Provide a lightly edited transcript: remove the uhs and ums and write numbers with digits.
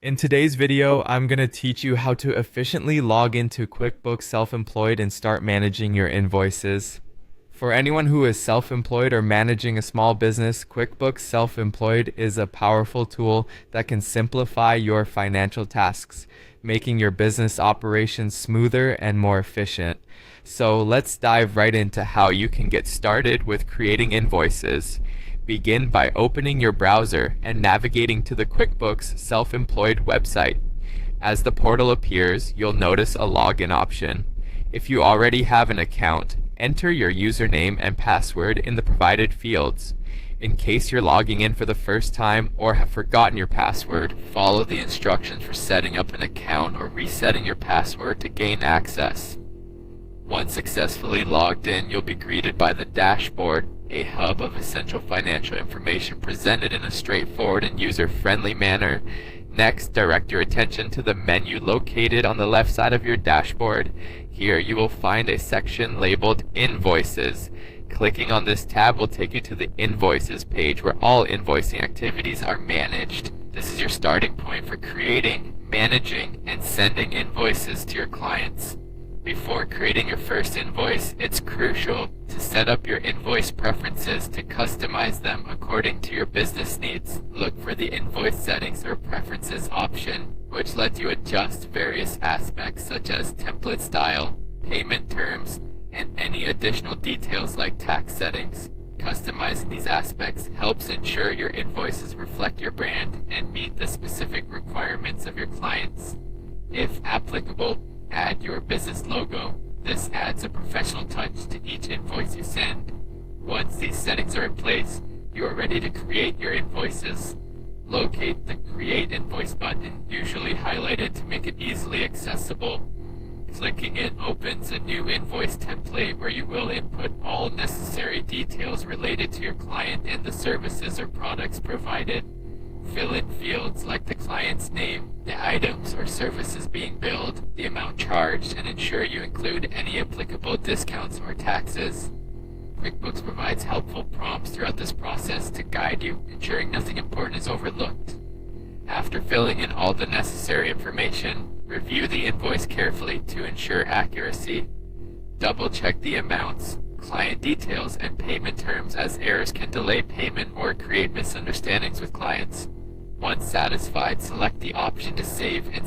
In today's video, I'm going to teach you how to efficiently log into QuickBooks Self-Employed and start managing your invoices. For anyone who is self-employed or managing a small business, QuickBooks Self-Employed is a powerful tool that can simplify your financial tasks, making your business operations smoother and more efficient. So let's dive right into how you can get started with creating invoices. Begin by opening your browser and navigating to the QuickBooks Self-Employed website. As the portal appears, you'll notice a login option. If you already have an account, enter your username and password in the provided fields. In case you're logging in for the first time or have forgotten your password, follow the instructions for setting up an account or resetting your password to gain access. Once successfully logged in, you'll be greeted by the dashboard, a hub of essential financial information presented in a straightforward and user-friendly manner. Next, direct your attention to the menu located on the left side of your dashboard. Here you will find a section labeled Invoices. Clicking on this tab will take you to the Invoices page where all invoicing activities are managed. This is your starting point for creating, managing, and sending invoices to your clients. Before creating your first invoice, it's crucial to set up your invoice preferences to customize them according to your business needs. Look for the Invoice Settings or Preferences option, which lets you adjust various aspects such as template style, payment terms, and any additional details like tax settings. Customizing these aspects helps ensure your invoices reflect your brand and meet the specific requirements of your clients. If applicable, add your business logo. This adds a professional touch to each invoice you send. Once these settings are in place, you are ready to create your invoices. Locate the Create Invoice button, usually highlighted to make it easily accessible. Clicking it opens a new invoice template where you will input all necessary details related to your client and the services or products provided. Fill in fields like the client's name, the items or services being billed, the amount charged, and ensure you include any applicable discounts or taxes. QuickBooks provides helpful prompts throughout this process to guide you, ensuring nothing important is overlooked. After filling in all the necessary information, review the invoice carefully to ensure accuracy. Double-check the amounts, client details, and payment terms, as errors can delay payment or create misunderstandings with clients. Once satisfied, select the option to save and